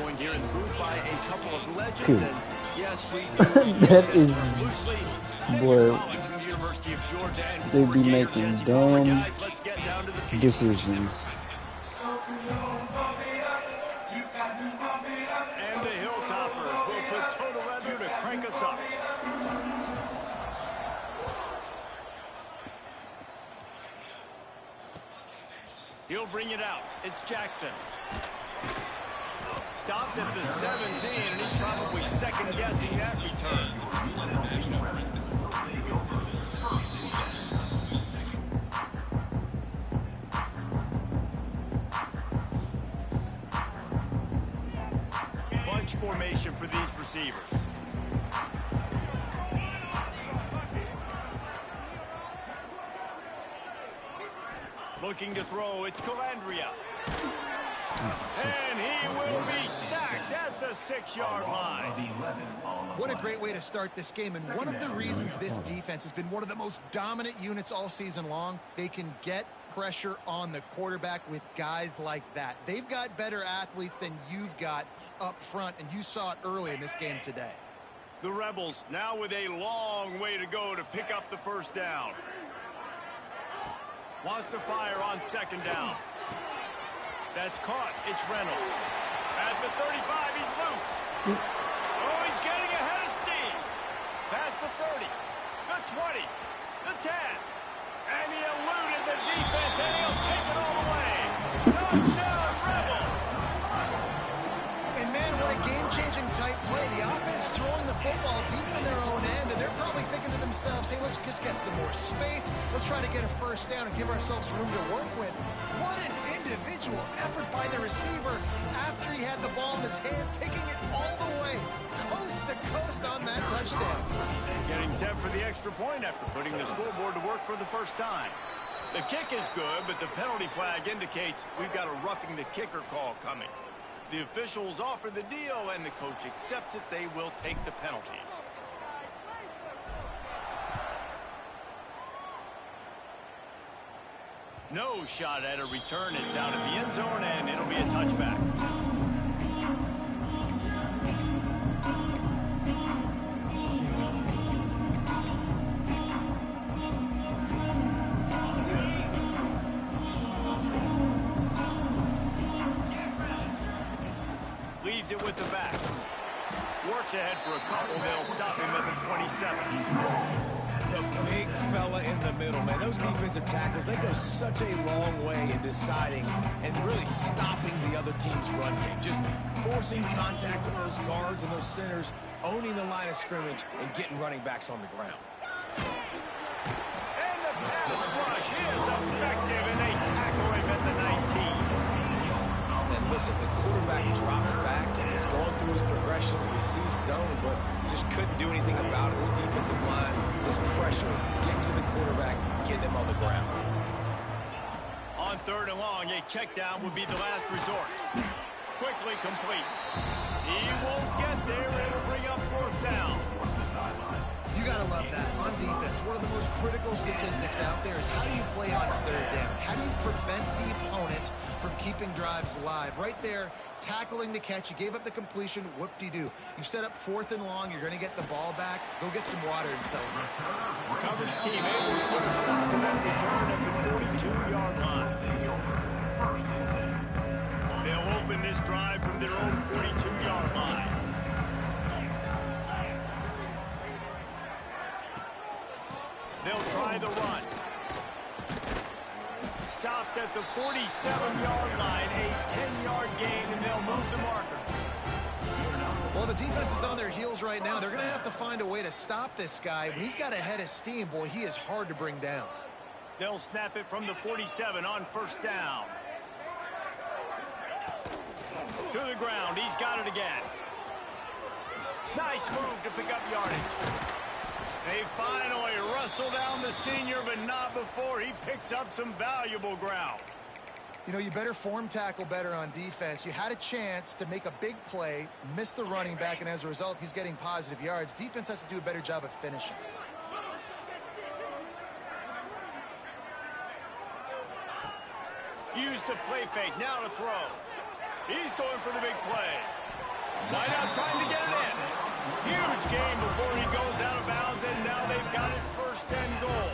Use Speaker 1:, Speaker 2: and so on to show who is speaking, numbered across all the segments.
Speaker 1: joined here in the booth by a couple of legends, and yes, we
Speaker 2: that is where they be making dumb decisions.
Speaker 1: And the Hilltoppers will put total weather to crank us up. He'll bring it out. It's Jackson. Stopped at the 17, and he's probably second-guessing that return. Bunch formation for these receivers. Looking to throw, it's Calandria. And he will be sacked at the 6-yard line.
Speaker 3: What a great way to start this game, and one of the reasons this defense has been one of the most dominant units all season long, they can get pressure on the quarterback with guys like that. They've got better athletes than you've got up front, and you saw it early in this game today.
Speaker 1: The Rebels now with a long way to go to pick up the first down. Wants to fire on second down. That's caught. It's Reynolds. At the 35, he's loose. Oh, he's getting ahead of steam. Past the 30, the 20, the 10. And he eluded the defense, and he'll take it all the way. Touchdown, Rebels.
Speaker 3: And, man, what a game-changing type play. The offense throwing the football deep in their own end, and they're probably thinking to themselves, hey, let's just get some more space. Let's try to get a first down and give ourselves room to work with. What an individual effort by the receiver after he had the ball in his hand, taking it all the way, coast to coast on that touchdown.
Speaker 1: Getting set for the extra point after putting the scoreboard to work for the first time. The kick is good, but the penalty flag indicates we've got a roughing the kicker call coming. The officials offer the deal, and the coach accepts it. They will take the penalty. No shot at a return. It's out of the end zone, and it'll be a touchback. Leaves it with the back. Works ahead for a couple. They'll stop him at the 27.
Speaker 4: The big fella in the middle, man. Those defensive tackles, they go such a long way in deciding and really stopping the other team's run game. Just forcing contact with those guards and those centers, owning the line of scrimmage, and getting running backs on the ground.
Speaker 1: And the pass rush is effective, and they tackle him at the 19.
Speaker 4: And listen, the quarterback drops back and he's going through his progressions. We see zone, but just couldn't do anything about it. This defensive line, this pressure, getting to the quarterback, getting him on the ground.
Speaker 1: On third and long, a check down would be the last resort. Quickly complete. He won't get there. It'll bring up fourth down.
Speaker 3: You got to love that. On defense, one of the most critical statistics out there is how do you play on third down? How do you prevent the opponent from keeping drives alive? Right there, tackling the catch. You gave up the completion. Whoop-de-doo. You set up fourth and long. You're going to get the ball back. Go get some water and celebrate.
Speaker 1: Coverage team able to put a stop to that return at the 42-yard line. They'll open this drive from their own 42-yard line. They'll try the run. Stopped at the 47-yard line, a 10-yard gain, and they'll move the markers.
Speaker 3: Well, the defense is on their heels right now. They're going to have to find a way to stop this guy. When he's got a head of steam, boy, he is hard to bring down.
Speaker 1: They'll snap it from the 47 on first down. To the ground. He's got it again. Nice move to pick up yardage. They finally wrestle down the senior, but not before he picks up some valuable ground.
Speaker 3: You know, you better form tackle better on defense. You had a chance to make a big play, miss the running back, and as a result, he's getting positive yards. Defense has to do a better job of finishing.
Speaker 1: Use the play fake. Now to throw. He's going for the big play. Wide out trying to get it in. Huge game before he goes out of bounds, and now they've got it first and goal.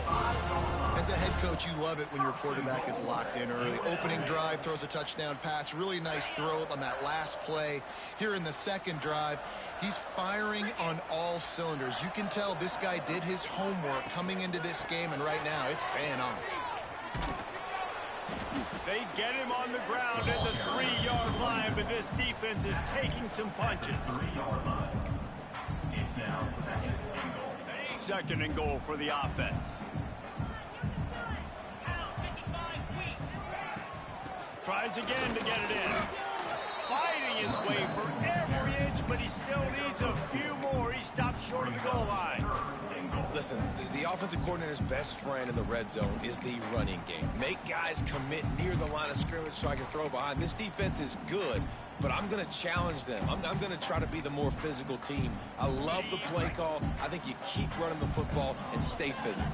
Speaker 3: As a head coach, you love it when your quarterback is locked in early. Opening drive, throws a touchdown pass. Really nice throw on that last play. Here in the second drive, he's firing on all cylinders. You can tell this guy did his homework coming into this game, and right now it's paying off.
Speaker 1: They get him on the ground at the 3-yard line, but this defense is taking some punches.
Speaker 5: It's now
Speaker 1: Second and goal for the offense. Tries again to get it in. Fighting his way for every inch, but he still needs a few more. He stops short of the goal line.
Speaker 4: Listen, the offensive coordinator's best friend in the red zone is the running game. Make guys commit near the line of scrimmage so I can throw behind. This defense is good, but I'm going to challenge them. I'm going to try to be the more physical team. I love the play call. I think you keep running the football and stay physical.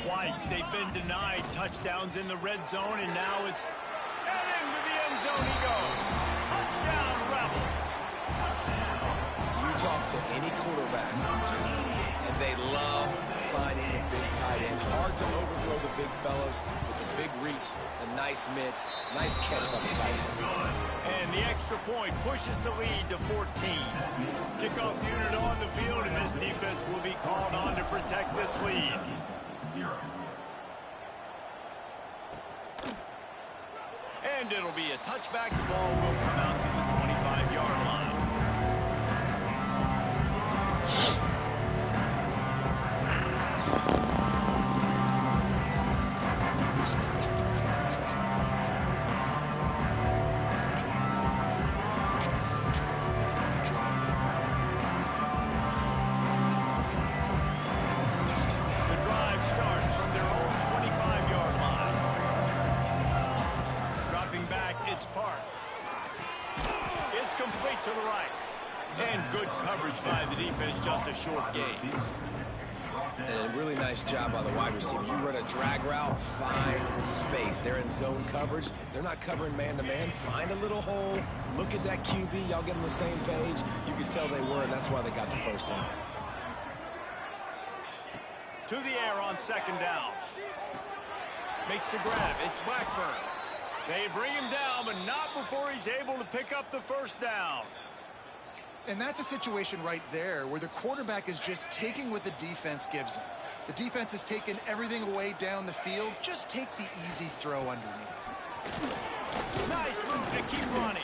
Speaker 1: Twice they've been denied touchdowns in the red zone, and now it's... And into the end zone he goes. Touchdown, Rebels.
Speaker 4: You talk to any quarterback, and they love finding the big tight end. Hard to overthrow the big fellas with the big reach, the nice mitts, nice catch by the tight end.
Speaker 1: And the extra point pushes the lead to 14. Kickoff unit on the field, and this defense will be called on to protect this lead. And it'll be a touchback. The ball will come out to the 25-yard line. The drive starts from their own 25-yard line. Dropping back, it's Parks. It's complete to the right. And good coverage by the defense, just a short gain.
Speaker 4: And a really nice job by the wide receiver. You run a drag route, find space. They're in zone coverage. They're not covering man-to-man. Find a little hole. Look at that QB. Y'all get on the same page. You can tell they were, and that's why they got the first down.
Speaker 1: To the air on second down. Makes the grab. It's Blackburn. They bring him down, but not before he's able to pick up the first down.
Speaker 3: And that's a situation right there where the quarterback is just taking what the defense gives him. The defense is taking everything away down the field. Just take the easy throw underneath.
Speaker 1: Nice move to keep running.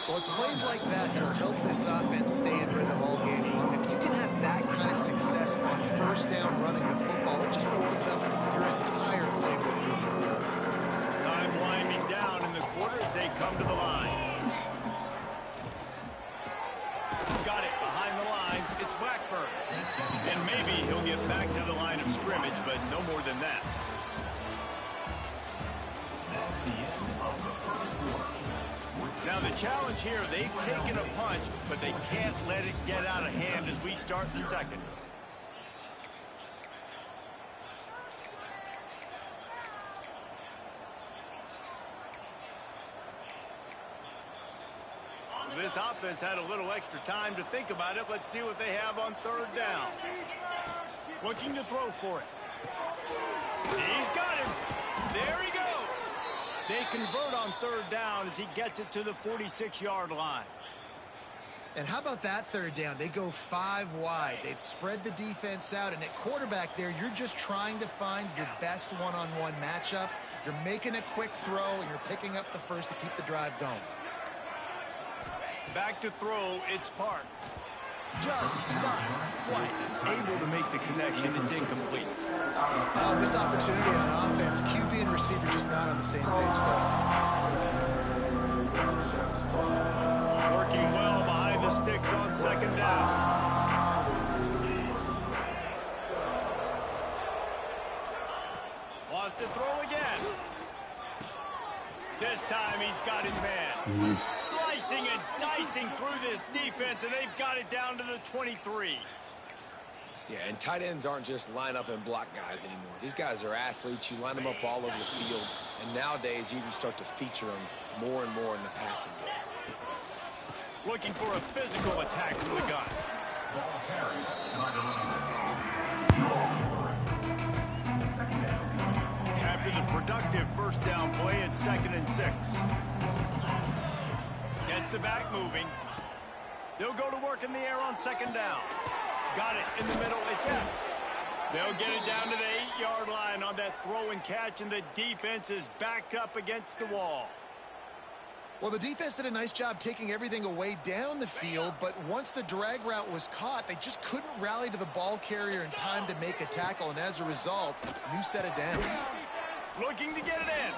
Speaker 3: Well, it's plays like that that'll help this offense stay in rhythm all game long. If you can have that kind of success on first down running the football, it just opens up your entire playbook moving forward.
Speaker 1: Time winding down in the quarter as they come to the line. Got it behind the line. It's Blackburn. And maybe he'll get back to the line of scrimmage, but no more than that. Now the challenge here, they've taken a punch, but they can't let it get out of hand as we start the second. This offense had a little extra time to think about it. Let's see what they have on third down. Looking to throw for it. He's got him. There he goes. They convert on third down as he gets it to the 46-yard line.
Speaker 3: And how about that third down? They go 5 wide. They'd spread the defense out, and at quarterback there, you're just trying to find your best one-on-one matchup. You're making a quick throw, and you're picking up the first to keep the drive going.
Speaker 1: Back to throw, it's Parks. Just not quite able to make the connection. It's incomplete.
Speaker 3: Missed opportunity on offense. QB and receiver just not on the same page there.
Speaker 1: Working well behind the sticks on second down. Wants to throw again. This time he's got his man. Slicing and dicing through this defense, and they've got it down to the 23.
Speaker 4: Yeah, and tight ends aren't just line up and block guys anymore. These guys are athletes. You line them up all over the field. And nowadays, you can start to feature them more and more in the passing game.
Speaker 1: Looking for a physical attack from the gun. After the productive first down play, it's 2nd and 6. Gets the back moving. They'll go to work in the air on 2nd down. Got it in the middle. It's Epps. They'll get it down to the 8-yard line on that throw and catch, and the defense is backed up against the wall.
Speaker 3: Well, the defense did a nice job taking everything away down the field, but once the drag route was caught, they just couldn't rally to the ball carrier in time to make a tackle, and as a result, new set of downs.
Speaker 1: Looking to get it in.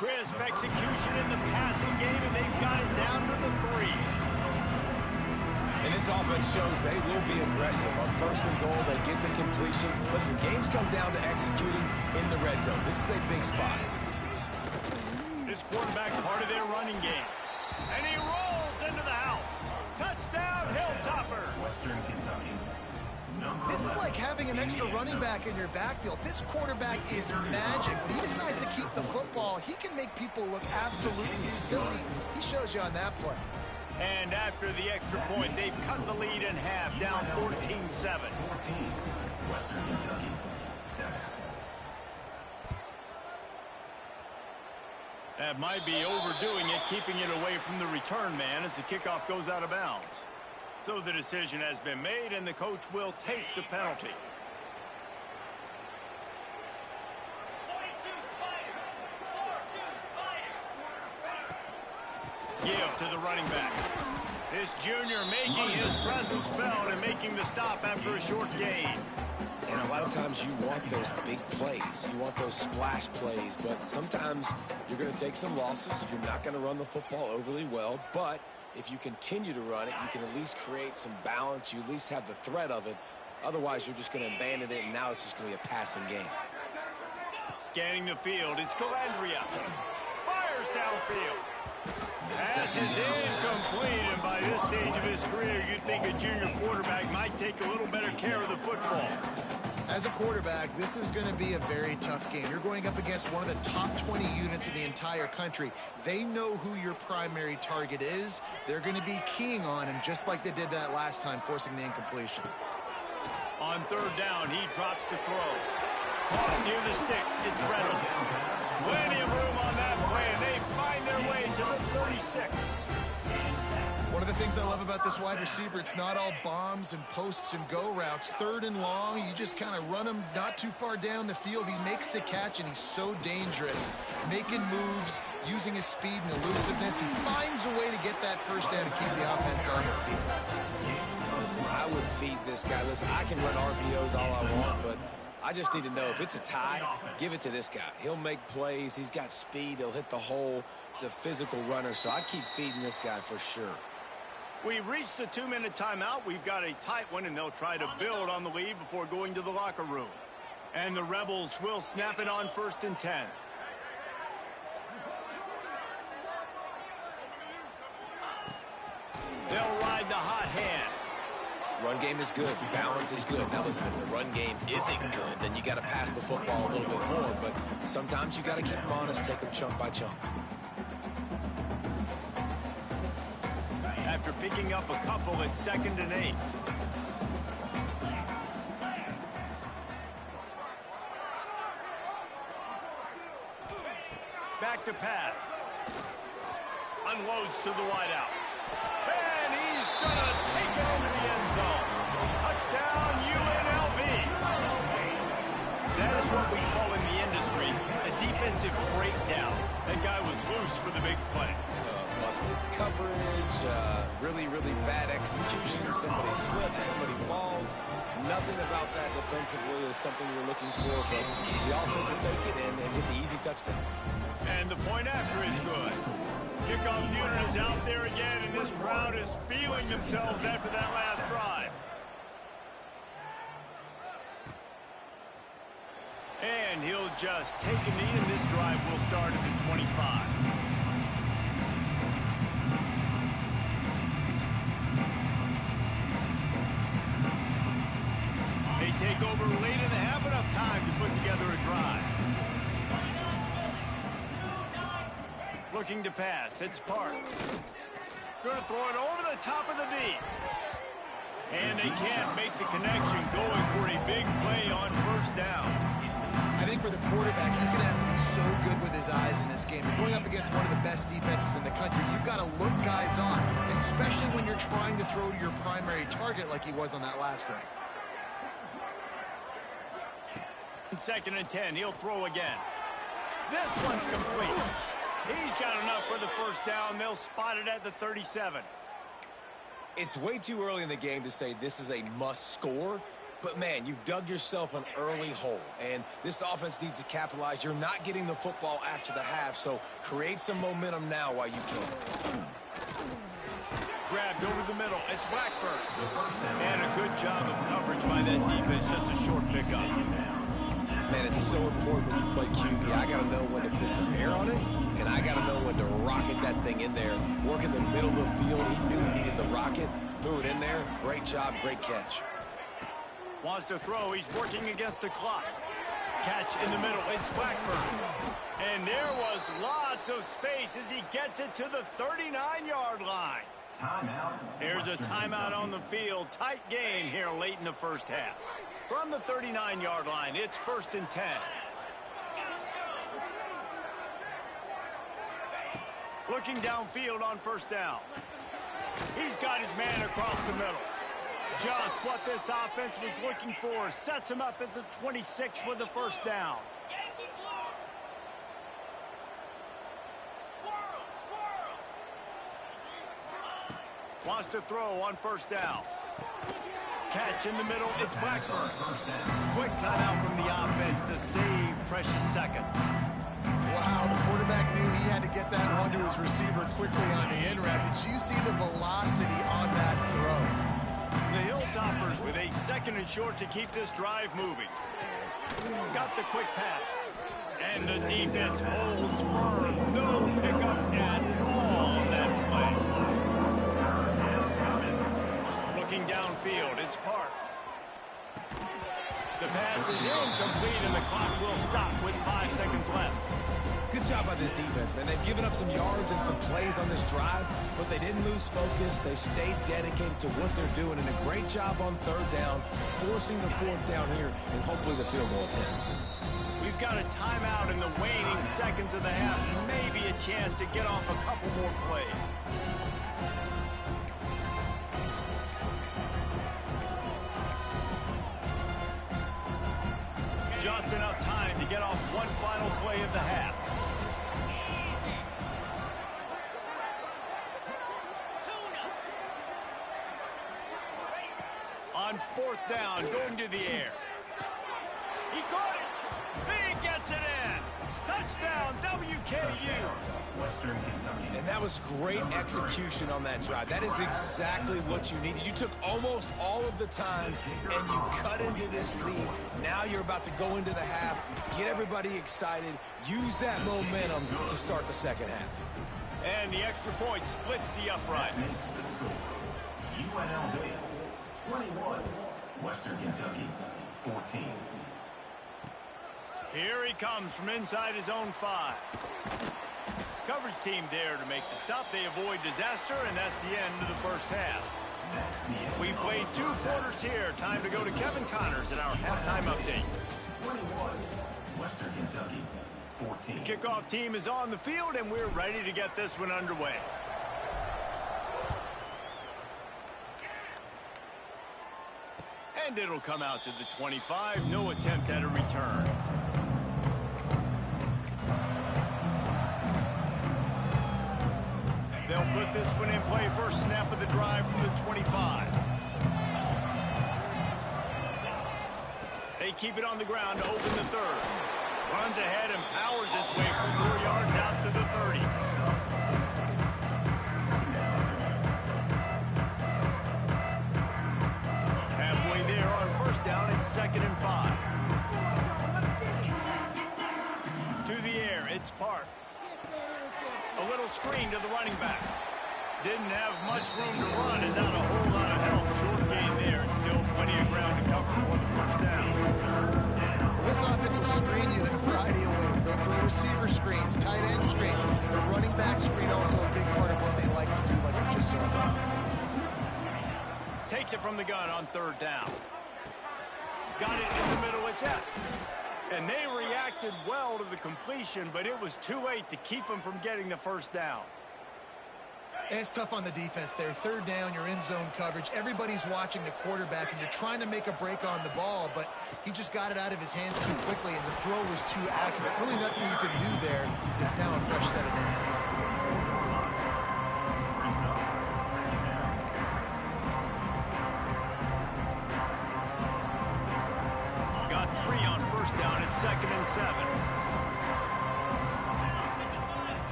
Speaker 1: Crisp execution in the passing game, and they've got it down to the 3.
Speaker 4: And this offense shows they will be aggressive. On 1st and goal, they get the completion. Listen, games come down to executing in the red zone. This is a big spot.
Speaker 1: This quarterback part of their running game. And he rolls into the house. Touchdown, Hilltopper.
Speaker 3: This is like having an extra running back in your backfield. This quarterback is magic. When he decides to keep the football, he can make people look absolutely silly. He shows you on that play.
Speaker 1: And after the extra point, they've cut the lead in half, down 14-7. That might be overdoing it, keeping it away from the return man as the kickoff goes out of bounds. So the decision has been made, and the coach will take the penalty. Give to the running back. This junior making his presence felt and making the stop after a short gain.
Speaker 4: And a lot of times you want those big plays. You want those splash plays, but sometimes you're going to take some losses. You're not going to run the football overly well, but if you continue to run it, you can at least create some balance. You at least have the threat of it. Otherwise, you're just going to abandon it, and now it's just going to be a passing game.
Speaker 1: Scanning the field, it's Calandria. Fires downfield. Pass is incomplete, and by this stage of his career, you'd think a junior quarterback might take a little better care of the football.
Speaker 3: As a quarterback, this is going to be a very tough game. You're going up against one of the top 20 units in the entire country. They know who your primary target is. They're going to be keying on him, just like they did that last time, forcing the incompletion.
Speaker 1: On 3rd down, he drops to throw. Caught near the sticks, it's Reynolds. Plenty of room on that play, and they find their way to the 36.
Speaker 3: One of the things I love about this wide receiver, it's not all bombs and posts and go routes. 3rd and long, you just kind of run him not too far down the field. He makes the catch, and he's so dangerous. Making moves, using his speed and elusiveness. He finds a way to get that first down and keep the offense on their feet.
Speaker 4: Listen, I would feed this guy. Listen, I can run RPOs all I want, but I just need to know if it's a tie, give it to this guy. He'll make plays. He's got speed. He'll hit the hole. He's a physical runner, so I'd keep feeding this guy for sure.
Speaker 1: We've reached the 2-minute timeout. We've got a tight one, and they'll try to build on the lead before going to the locker room. And the Rebels will snap it on 1st and 10. They'll ride the hot hand.
Speaker 4: Run game is good. Balance is good. Now listen, if the run game isn't good, then you got to pass the football a little bit more. But sometimes you got to keep them honest, take them chunk by chunk.
Speaker 1: After picking up a couple, it's 2nd and 8. Back to pass. Unloads to the wideout. And he's gonna take it into the end zone. Touchdown, UNLV. That is what we call in the industry a defensive breakdown. That guy was loose for the big play.
Speaker 4: Busted coverage, really, really bad execution. Somebody slips, somebody falls. Nothing about that defensively is something you're looking for, but the offense will take it and get the easy touchdown.
Speaker 1: And the point after is good. Kickoff unit is out there again, and this crowd is feeling themselves after that last drive. And he'll just take a knee, and this drive will start at the 25. They take over late in the half, enough time to put together a drive. Looking to pass, it's Parks. Going to throw it over the top of the D. And they can't make the connection, going for a big play on first down.
Speaker 3: I think for the quarterback, he's going to have to be so good with his eyes in this game. You're going up against one of the best defenses in the country. You've got to look guys off, especially when you're trying to throw to your primary target like he was on that last drive.
Speaker 1: 2nd and 10, he'll throw again. This one's complete. He's got enough for the first down. They'll spot it at the 37.
Speaker 4: It's way too early in the game to say this is a must score, but man, you've dug yourself an early hole, and this offense needs to capitalize. You're not getting the football after the half, so create some momentum now while you can.
Speaker 1: Grabbed over the middle. It's Blackburn. And a good job of coverage by that defense. Just a short pickup.
Speaker 4: Man, it's so important when you play QB. I got to know when to put some air on it, and I got to know when to rocket that thing in there. Work in the middle of the field. He knew he needed the rocket. Threw it in there. Great job. Great catch.
Speaker 1: Wants to throw. He's working against the clock. Catch in the middle. It's Blackburn. And there was lots of space as he gets it to the 39-yard line. There's a timeout on the field. Tight game here late in the first half. From the 39-yard line, it's 1st and 10. Looking downfield on first down. He's got his man across the middle. Just what this offense was looking for. Sets him up at the 26 with the first down. Wants to throw on first down. Catch in the middle, it's Blackburn. Quick timeout from the offense to save precious seconds.
Speaker 3: Wow, the quarterback knew he had to get that one to his receiver quickly on the in route. Did you see the velocity on that throw?
Speaker 1: The Hilltoppers with a 2nd and short to keep this drive moving. Got the quick pass. And the defense holds firm. No pickup at all on that play. Looking downfield, it's Parks. The pass is incomplete, and the clock will stop with 5 seconds left.
Speaker 4: Good job by this defense, man. They've given up some yards and some plays on this drive, but they didn't lose focus. They stayed dedicated to what they're doing, and a great job on 3rd down, forcing the 4th down here, and hopefully the field goal attempt.
Speaker 1: We've got a timeout in the waning seconds of the half, maybe a chance to get off a couple more plays. Just enough time to get off one final play of the half. On 4th down, going to the air. He caught it. He gets it in. Touchdown, WKU.
Speaker 4: And that was great execution on that drive. That is exactly what you needed. You took almost all of the time, and you cut into this lead. Now you're about to go into the half, get everybody excited, use that momentum to start the second half.
Speaker 1: And the extra point splits the uprights.
Speaker 5: UNLV, 21, Western Kentucky, 14.
Speaker 1: Here he comes from inside his own 5. Coverage team there to make the stop. They avoid disaster, and that's the end of the first half. We've played 2 quarters here. Time to go to Kevin Connors in our halftime update.
Speaker 5: 21, Western Kentucky, 14.
Speaker 1: The kickoff team is on the field, and we're ready to get this one underway. And it'll come out to the 25. No attempt at a return. They'll put this one in play. First snap of the drive from the 25. They keep it on the ground to open the 3rd. Runs ahead and powers his way for 4 yards out to the 30. Halfway there on first down, it's 2nd and 5. To the air, it's Parks. A little screen to the running back. Didn't have much room to run and not a whole lot of help. Short game there, and still plenty of ground to cover for the first down.
Speaker 3: This offense will screen you in a variety of ways. They'll throw receiver screens, tight end screens. The running back screen also a big part of what they like to do, like we just saw
Speaker 1: Takes it from the gun on 3rd down. Got it in the middle of Jets. And they reacted well to the completion, but it was too late to keep them from getting the 1st down.
Speaker 3: And it's tough on the defense there. 3rd down, you're in zone coverage. Everybody's watching the quarterback, and you're trying to make a break on the ball, but he just got it out of his hands too quickly, and the throw was too accurate. Really nothing you can do there. It's now a fresh set of downs.
Speaker 1: Got 3 on 1st down at 2nd and 7.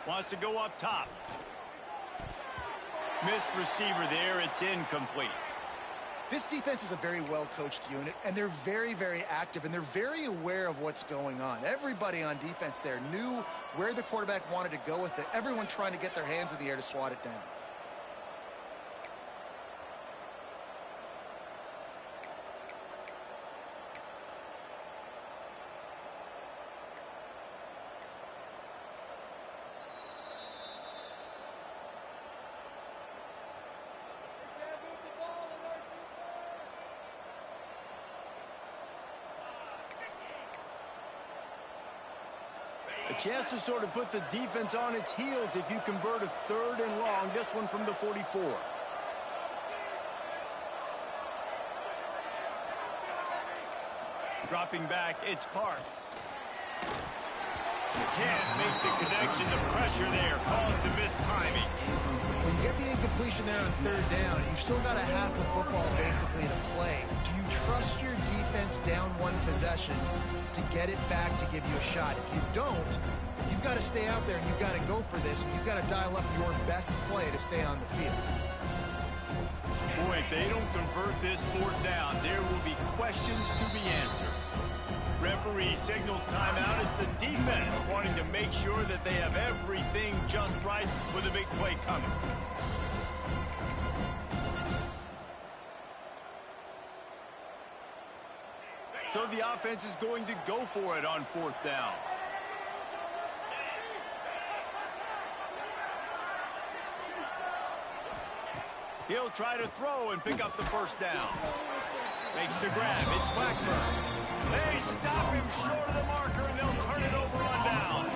Speaker 1: Wants to go up top. Missed receiver there. It's incomplete.
Speaker 3: This defense is a very well-coached unit, and they're very, very active, and they're very aware of what's going on. Everybody on defense there knew where the quarterback wanted to go with it. Everyone trying to get their hands in the air to swat it down.
Speaker 1: A chance to sort of put the defense on its heels if you convert a 3rd and long. This one from the 44. Dropping back, it's Parks. Can't make the connection. The pressure there caused the missed timing.
Speaker 3: When you get the incompletion there on 3rd down, you've still got a half of football basically to play. Do you trust your defense down 1 possession to get it back to give you a shot? If you don't, you've got to stay out there and you've got to go for this, and you've got to dial up your best play to stay on the field.
Speaker 1: Boy, if they don't convert this 4th down, there will be questions to be answered. Referee signals timeout as the defense wanting to make sure that they have everything just right with a big play coming. So the offense is going to go for it on 4th down. He'll try to throw and pick up the 1st down. Makes the grab. It's Blackburn. They stop him short of the marker, and they'll turn it over on down.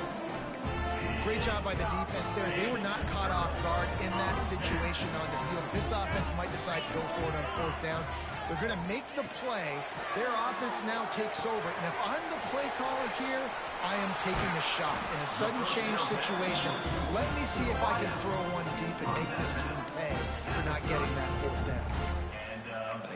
Speaker 3: Great job by the defense there. They were not caught off guard in that situation on the field. This offense might decide to go for it on 4th down. They're going to make the play. Their offense now takes over. And if I'm the play caller here, I am taking a shot. In a sudden change situation, let me see if I can throw one deep and make this team pay for not getting that 4th down.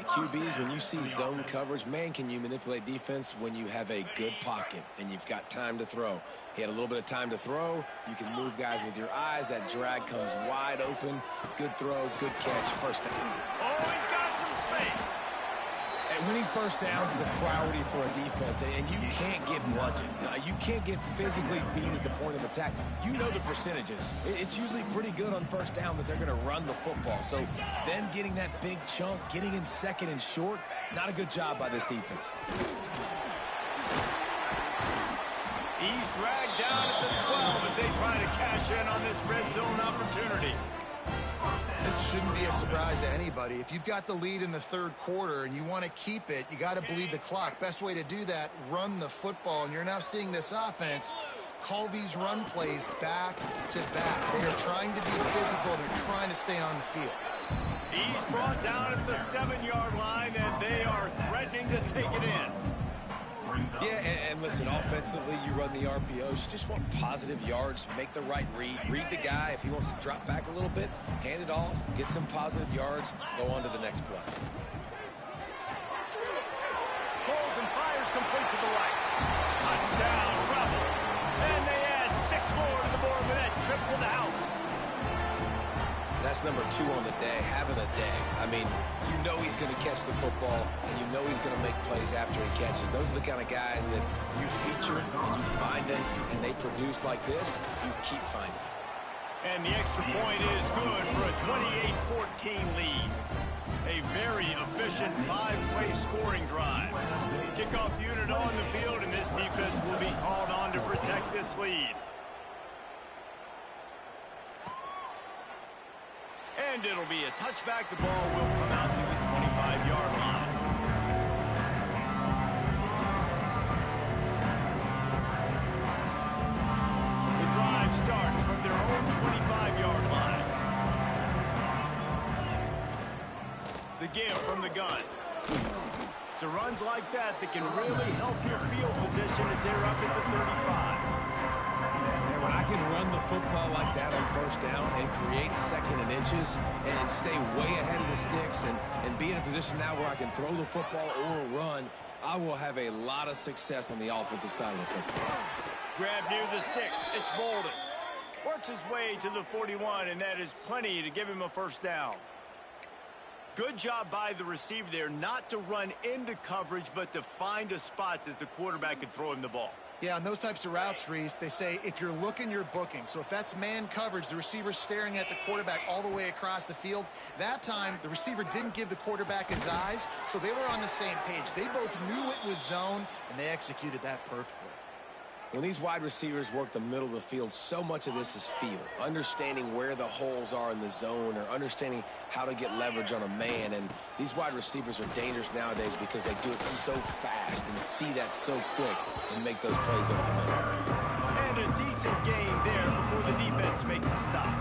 Speaker 4: QBs, when you see zone coverage, man, can you manipulate defense when you have a good pocket and you've got time to throw. He had a little bit of time to throw. You can move guys with your eyes. That drag comes wide open. Good throw, good catch, 1st down.
Speaker 1: Oh, he's got some space.
Speaker 4: And winning 1st downs is a priority for a defense, and you can't get bludgeoned. You can't get physically beat at the point of attack. You know the percentages. It's usually pretty good on 1st down that they're going to run the football. So them getting that big chunk, getting in 2nd and short, not a good job by this defense.
Speaker 1: He's dragged down at the 12 as they try to cash in on this red zone opportunity.
Speaker 3: This shouldn't be a surprise to anybody. If you've got the lead in the 3rd quarter and you want to keep it, you got to bleed the clock. Best way to do that, run the football. And you're now seeing this offense call these run plays back to back. They are trying to be physical. They're trying to stay on the field.
Speaker 1: He's brought down at the 7-yard line, and they are threatening to take it in.
Speaker 4: Yeah, and listen, offensively, you run the RPOs. You just want positive yards, make the right read the guy. If he wants to drop back a little bit, hand it off, get some positive yards, go on to the next play.
Speaker 1: Holds and fires complete to the right. Touchdown, Rebels. And they add 6 more to the board with that trip to the house.
Speaker 4: That's number 2 on the day, having a day. I mean, you know he's going to catch the football, and you know he's going to make plays after he catches. Those are the kind of guys that you feature and you find them, and they produce like this, you keep finding them.
Speaker 1: And the extra point is good for a 28-14 lead. A very efficient 5-play scoring drive. Kickoff unit on the field, and this defense will be called on to protect this lead. And it'll be a touchback. The ball will come out to the 25-yard line. The drive starts from their own 25-yard line. The give from the gun. It's runs like that that can really help your field position as they're up at the 35.
Speaker 4: And when I can run the football like that on first down and create second and inches and stay way ahead of the sticks and be in a position now where I can throw the football or run, I will have a lot of success on the offensive side of the football.
Speaker 1: Grab near the sticks. It's Bolden. Works his way to the 41, and that is plenty to give him a first down. Good job by the receiver there not to run into coverage, but to find a spot that the quarterback could throw him the ball.
Speaker 3: Yeah, on those types of routes, Reese, they say if you're looking, you're booking. So if that's man coverage, the receiver's staring at the quarterback all the way across the field. That time, the receiver didn't give the quarterback his eyes, so they were on the same page. They both knew it was zone, and they executed that perfectly.
Speaker 4: When these wide receivers work the middle of the field, so much of this is feel. Understanding where the holes are in the zone or understanding how to get leverage on a man. And these wide receivers are dangerous nowadays because they do it so fast and see that so quick and make those plays over the middle.
Speaker 1: And a decent gain there before the defense makes a stop.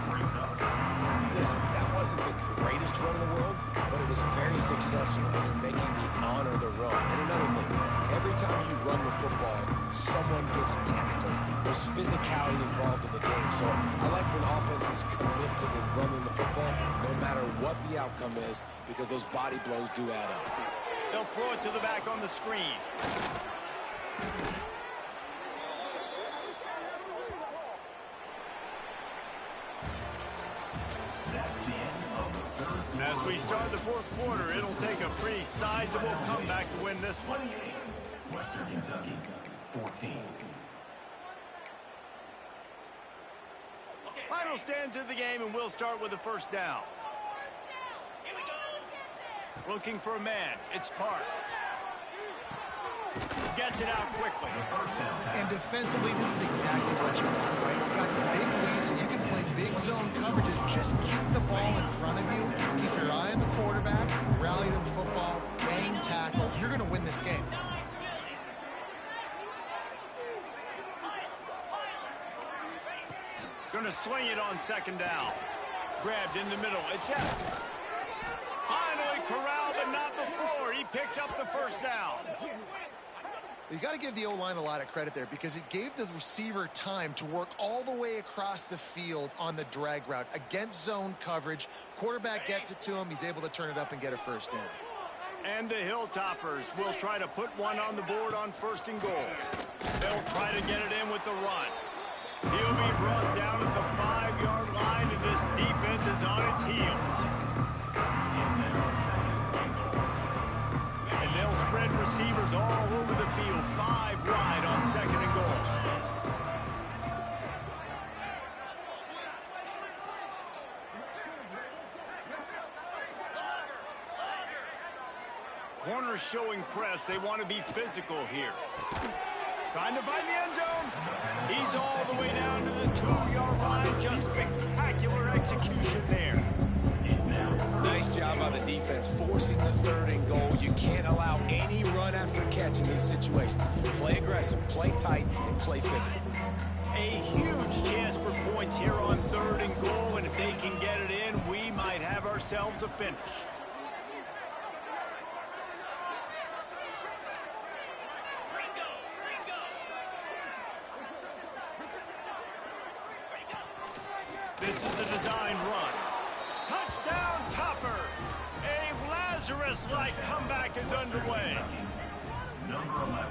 Speaker 4: Listen, that wasn't the greatest run in the world, but it was very successful, and you're making me honor the run. And another thing, every time you run the football, someone gets tackled. There's physicality involved in the game. So I like when offenses commit to the running the football, no matter what the outcome is, because those body blows do add up.
Speaker 1: They'll throw it to the back on the screen. As we start the fourth quarter, it'll take a pretty sizable comeback to win this one.
Speaker 5: 28, Western Kentucky, 14.
Speaker 1: Final stands of the game, and we'll start with the first down. Looking for a man. It's Parks. Gets it out quickly.
Speaker 3: And defensively, this is exactly what you want, right? You've got big leads, and you can play big zone coverages. Just keep the ball in front of you. Keep your eye on the quarterback. Rally to the football. Bang tackle. You're going to win this game.
Speaker 1: Going to swing it on second down. Grabbed in the middle. It's Evans. Finally corralled, but not before. He picks up the first down.
Speaker 3: You got to give the O-line a lot of credit there because it gave the receiver time to work all the way across the field on the drag route against zone coverage. Quarterback gets it to him. He's able to turn it up and get a first down.
Speaker 1: And the Hilltoppers will try to put one on the board on first and goal. They'll try to get it in with the run. He'll be brought down at the 5-yard line, and this defense is on its heels. And they'll spread receivers all over the field, 5 wide on second and goal. Corners showing press. They want to be physical here. Trying to find the end zone. He's all the way down to the 2-yard line. Just spectacular execution there.
Speaker 4: Nice job by the defense forcing the third and goal. You can't allow any run after catch in these situations. Play aggressive, play tight, and play physical.
Speaker 1: A huge chance for points here on third and goal, and if they can get it in, we might have ourselves a finish. This is a designed run. Touchdown, Toppers! A Lazarus-like comeback is underway.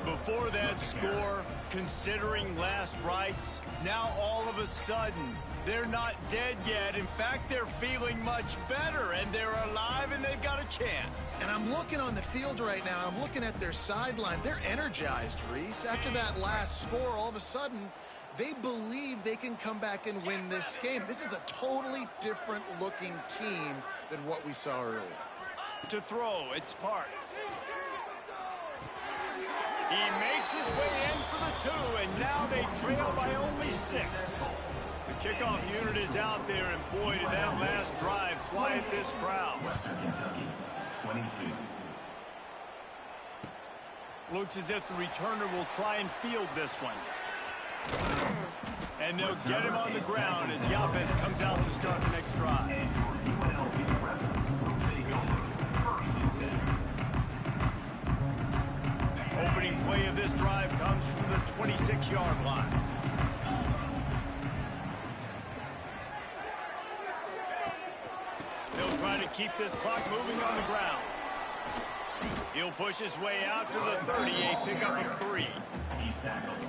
Speaker 1: Before that score, considering last rites, now all of a sudden, they're not dead yet. In fact, they're feeling much better, and they're alive, and they've got a chance.
Speaker 3: And I'm looking on the field right now. I'm looking at their sideline. They're energized, Reese. After that last score, all of a sudden, they believe they can come back and win this game. This is a totally different looking team than what we saw earlier.
Speaker 1: To throw, it's Parks. He makes his way in for the 2, and now they trail by only 6. The kicker kickoff unit is out there, and boy, did that last drive quiet this crowd.
Speaker 5: Western Kentucky, 22.
Speaker 1: Looks as if the returner will try and field this one. And they'll get him on the ground as the offense comes out to start the next drive.
Speaker 5: And your UNLV reference will take over first and 10.
Speaker 1: Opening play of this drive comes from the 26-yard line. They'll try to keep this clock moving on the ground. He'll push his way out to the 38, pickup of 3.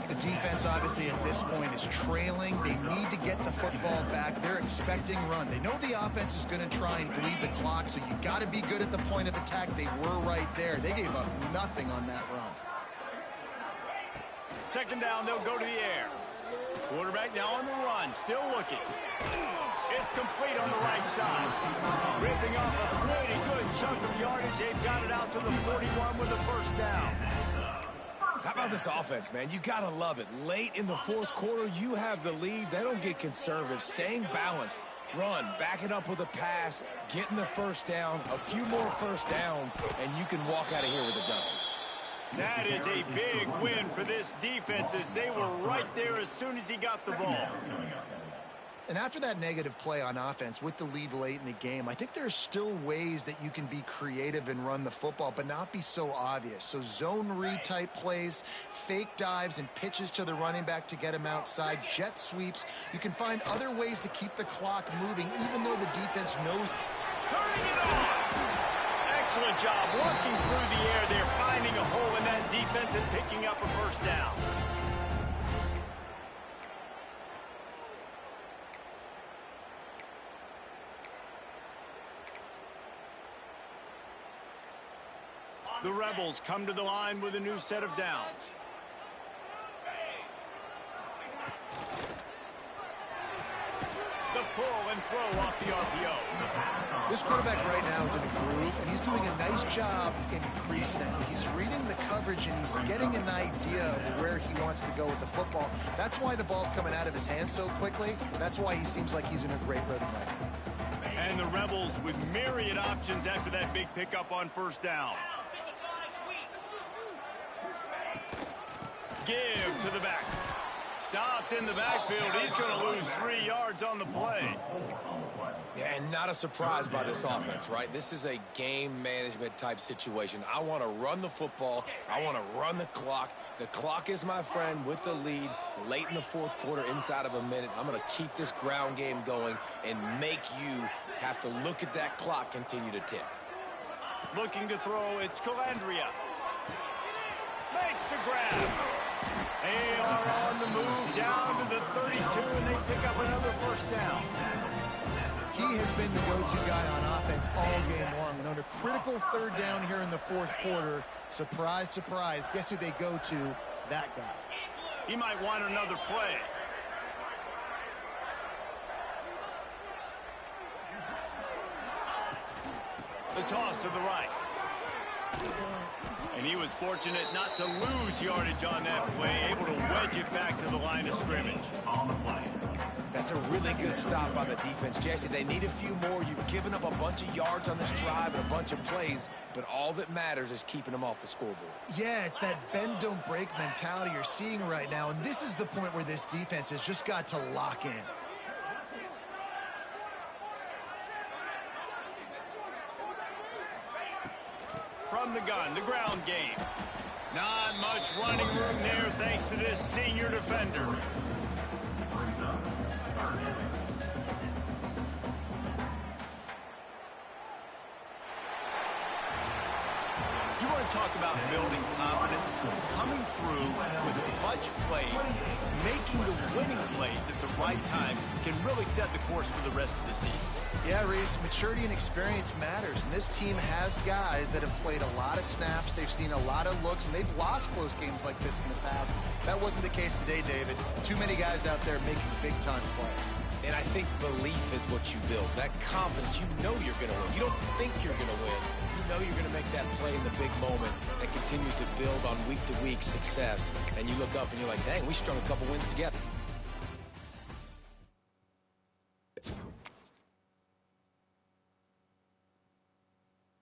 Speaker 3: The defense, obviously, at this point is trailing. They need to get the football back. They're expecting run. They know the offense is going to try and bleed the clock, so you got to be good at the point of attack. They were right there. They gave up nothing on that run.
Speaker 1: Second down, they'll go to the air. Quarterback now on the run, still looking. It's complete on the right side. Ripping off a pretty good chunk of yardage. They've got it out to the 41 with a first down.
Speaker 4: How about this offense, man? You got to love it. Late in the fourth quarter, you have the lead. They don't get conservative. Staying balanced. Run, back it up with a pass, getting the first down, a few more first downs, and you can walk out of here with a W.
Speaker 1: That is a big win for this defense as they were right there as soon as he got the ball.
Speaker 3: And after that negative play on offense with the lead late in the game, I think there's still ways that you can be creative and run the football, but not be so obvious. So zone read type plays, fake dives and pitches to the running back to get him outside, jet sweeps. You can find other ways to keep the clock moving, even though the defense knows.
Speaker 1: Turning it on! Excellent job working through the air. They're finding a hole in that defense and picking up a first down. The Rebels come to the line with a new set of downs. The pull and throw off the RPO.
Speaker 3: This quarterback right now is in a groove, and he's doing a nice job in pre-snap. He's reading the coverage, and he's getting an idea of where he wants to go with the football. That's why the ball's coming out of his hands so quickly. That's why he seems like he's in a great rhythm right now.
Speaker 1: And the Rebels with myriad options after that big pickup on first down. Give to the back. Stopped in the backfield. He's going to lose 3 yards on the play.
Speaker 4: Yeah, and not a surprise by this offense, right? This is a game management type situation. I want to run the football. I want to run the clock. The clock is my friend with the lead late in the fourth quarter, inside of a minute. I'm going to keep this ground game going and make you have to look at that clock continue to tick.
Speaker 1: Looking to throw, it's Calandria. Makes the grab. They are on the move down to the 32, and they pick up another first down.
Speaker 3: He has been the go-to guy on offense all game long. And on a critical third down here in the fourth quarter, surprise, surprise, guess who they go to? That guy.
Speaker 1: He might want another play. The toss to the right. And he was fortunate not to lose yardage on that play, able to wedge it back to the line of scrimmage.
Speaker 5: On the play.
Speaker 4: That's a really good stop by the defense, Jesse. They need a few more. You've given up a bunch of yards on this drive and a bunch of plays, but all that matters is keeping them off the scoreboard.
Speaker 3: Yeah, it's that bend, don't break mentality you're seeing right now, and this is the point where this defense has just got to lock in.
Speaker 1: From the gun, the ground game. Not much running room there thanks to this senior defender. You want to talk about building confidence? Coming through with clutch plays, making the winning plays at the right time can really set the course for the rest of the season.
Speaker 3: Yeah, Reese, maturity and experience matters, and this team has guys that have played a lot of snaps, they've seen a lot of looks, and they've lost close games like this in the past. That wasn't the case today, David. Too many guys out there making big-time plays.
Speaker 4: And I think belief is what you build. That confidence, you know you're going to win. You don't think you're going to win. You know you're going to make that play in the big moment that continues to build on week-to-week success. And you look up and you're like, dang, we strung a couple wins together.